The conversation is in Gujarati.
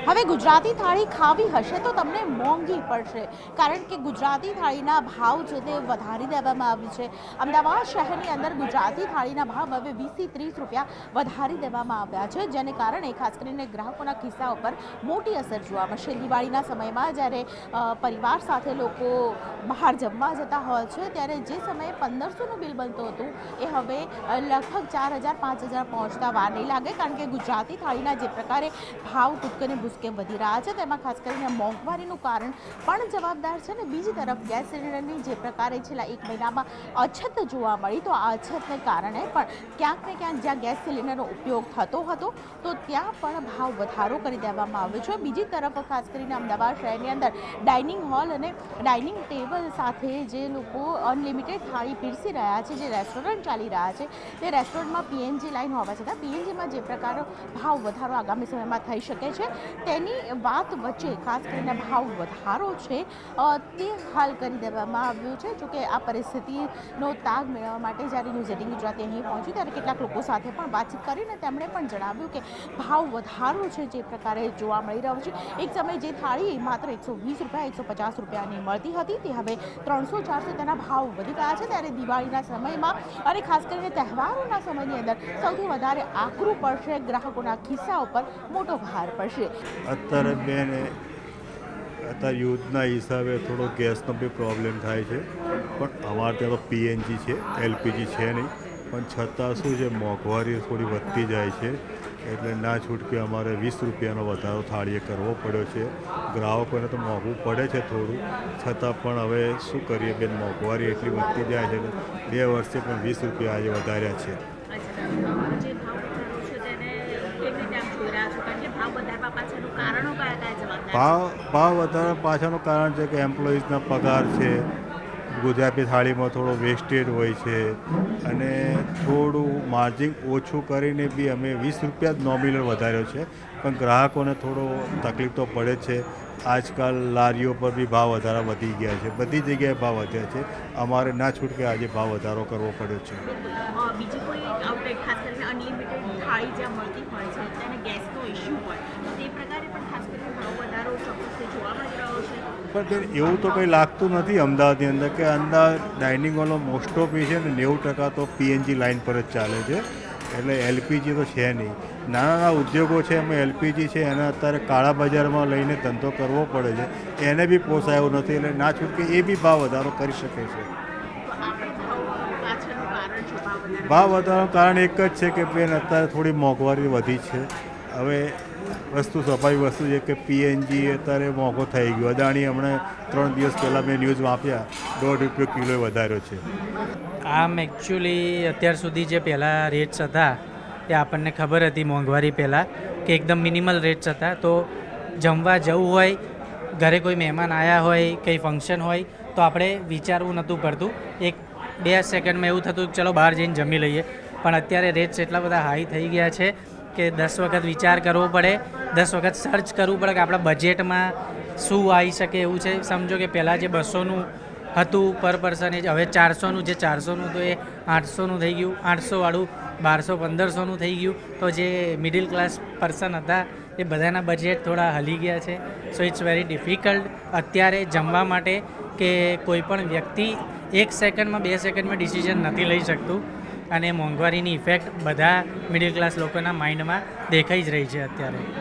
હવે ગુજરાતી થાળી ખાવી હશે તો તમને મોંઘી પડશે, કારણ કે ગુજરાતી થાળીના ભાવ છે તે વધારી દેવામાં આવ્યું છે. અમદાવાદ શહેરની અંદર ગુજરાતી થાળીના ભાવ હવે 20 થી 30 રૂપિયા વધારી દેવામાં આવ્યા છે, જેને કારણે ખાસ કરીને ગ્રાહકોના ખિસ્સા ઉપર મોટી અસર જોવા મળશે. દિવાળીના સમયમાં જ્યારે પરિવાર સાથે લોકો બહાર જમવા જતા હોય છે, ત્યારે જે સમયે 1500નું બિલ બનતું હતું એ હવે લગભગ 4000-5000 પહોંચતા વાર નહીં લાગે, કારણ કે ગુજરાતી થાળીના જે પ્રકારે ભાવ કૂદકે ને ભૂસકે વધી રહ્યા છે તેમાં ખાસ કરીને મોંઘવારીનું કારણ પણ જવાબદાર છે. ને બીજી તરફ ગેસ સિલિન્ડરની જે પ્રકારે છેલ્લા 1 મહિનામાં અછત જોવા મળી, તો આ અછતને કારણે પણ ક્યાંક ને ક્યાંક જ્યાં ગેસ સિલિન્ડરનો ઉપયોગ થતો હતો તો ત્યાં પણ ભાવ વધારો કરી દેવામાં આવ્યો છે. બીજી તરફ ખાસ કરીને અમદાવાદ શહેરની અંદર ડાઇનિંગ હોલ અને ડાઇનિંગ ટેબલ સાથે જે લોકો અનલિમિટેડ થાળી પીરસી રહ્યા છે, જે રેસ્ટોરન્ટ ચાલી રહ્યા છે, તે રેસ્ટોરન્ટમાં પીએનજી લાઈન હોવા છતાં પીએનજીમાં જે પ્રકારનો ભાવ વધારો આગામી સમયમાં થઈ શકે છે તેની વાત વચ્ચે ખાસ કરીને ભાવ વધારો છે તે હાલ કરી દેવામાં આવ્યું છે. જોકે આ પરિસ્થિતિનો તાગ મેળવવા માટે જ્યારે ન્યૂઝ 18 ગુજરાતી અહીં પહોંચ્યું ત્યારે કેટલાક લોકો સાથે પણ વાતચીત કરીને તેમણે પણ જણાવ્યું કે ભાવ વધારો છે જે પ્રકારે જોવા મળી રહ્યો છે. એક સમયે જે થાળી માત્ર 120 રૂપિયા 150 રૂપિયાની મળતી હતી તે હવે 300-400 તેના ભાવ વધી ગયા છે. ત્યારે દિવાળીના સમયમાં અને ખાસ કરીને તહેવારોના સમયની અંદર સૌથી વધારે આકરું પડશે, ગ્રાહકોના ખિસ્સા ઉપર મોટો ભાર પડશે. અત્યારે યુદ્ધના હિસાબે થોડો ગેસનો બી પ્રોબ્લેમ થાય છે, પણ અમારે ત્યાં તો પીએનજી છે, એલપીજી છે નહીં, પણ છતાં શું છે, મોંઘવારી થોડી વધતી જાય છે, એટલે ના છૂટકે અમારે 20 રૂપિયાનો વધારો થાળીએ કરવો પડ્યો છે. ગ્રાહકોને તો મોંઘું પડે છે થોડું, છતાં પણ હવે શું કરીએ બેન, મોંઘવારી એટલી વધતી જાય છે ને 2 વર્ષે પણ 20 રૂપિયા આજે વધાર્યા છે. ભાવ વધારવા પાછળનું કારણ છે કે એમ્પ્લોઈઝના પગાર છે, ગુજરાતી થાળીમાં થોડો વેસ્ટેજ હોય છે, અને થોડું માર્જિન ઓછું કરીને બી અમે 20 રૂપિયા જ નોમિનલ વધાર્યો છે, પણ ગ્રાહકોને થોડો તકલીફ તો પડે છે. આજકાલ લારીઓ પર બી ભાવ વધારા વધી ગયા છે, બધી જગ્યાએ ભાવ વધ્યા છે. અમારે ના છૂટકે આજે ભાવ વધારો કરવો પડ્યો છે. બીજી કોઈ આઉટલેટ ખાસ કરીને અનલિમિટેડ થાળી જ્યાં મળતી હોય છે તેને ગેસનો ઇશ્યુ હોય તો તે પ્રકારે પણ ખાસ કરીને ભાવ વધારો ચોક્કસ જોવા મળી રહ્યો છે. પણ એવું તો કંઈ લાગતું નથી અમદાવાદની અંદર, કે અંદર ડાઇનિંગ હોલનો મોસ્ટ ઓફ છે ને 90% તો પીએનજી લાઇન પર જ ચાલે છે, એટલે એલપીજી તો છે નહીં. નાના નાના ઉદ્યોગો છે એમાં એલપીજી છે, એને અત્યારે કાળા બજારમાં લઈને ધંધો કરવો પડે છે, એને બી પોસાય એવું નથી, એટલે ના છૂટકે એ બી ભાવ વધારો કરી શકે છે. ભાવ વધારવાનું કારણ એક જ છે કે બેન, અત્યારે થોડી મોંઘવારી વધી છે. હવે વસ્તુ સ્વાભાવિક વસ્તુ છે કે પીએનજી અત્યારે મોંઘો થઈ ગયો. અદાણી હમણાં 3 દિવસ પહેલાં મેં ન્યૂઝમાં આપ્યા ₹1.5 કિલો વધાર્યો છે. આમ એકચ્યુઅલી અત્યાર સુધી જે પહેલાં રેટ્સ હતા એ આપણને ખબર હતી મોંઘવારી પહેલાં કે એકદમ મિનિમલ રેટ્સ હતા, તો જમવા જવું હોય, ઘરે કોઈ મહેમાન આવ્યા હોય, કંઈ ફંક્શન હોય તો આપણે વિચારવું નહોતું પડતું. 1-2 સેકન્ડમાં એવું થતું કે ચલો બહાર જઈને જમી લઈએ. પણ અત્યારે રેટ્સ એટલા બધા હાઈ થઈ ગયા છે કે 10 વખત વિચાર કરવો પડે, 10 વખત સર્ચ કરવું પડે કે આપણા બજેટમાં શું આવી શકે એવું છે. સમજો કે પહેલાં જે 200નું હતું પર પર્સન, હવે 400નું, જે 400નું તો એ 800નું થઈ ગયું, 800વાળું 1200-1500નું થઈ ગયું. તો જે મિડિલ ક્લાસ પર્સન હતા એ બધાના બજેટ થોડા હલી ગયા છે. સો ઇટ્સ વેરી ડિફિકલ્ટ અત્યારે જમવા માટે કે કોઈ પણ વ્યક્તિ 1 સેકન્ડમાં 2 સેકન્ડમાં ડિસિઝન નથી લઈ શકતું, અને મોંઘવારીની ઇફેક્ટ બધા મિડિલ ક્લાસ લોકોના માઇન્ડમાં દેખાઈ જ રહી છે અત્યારે.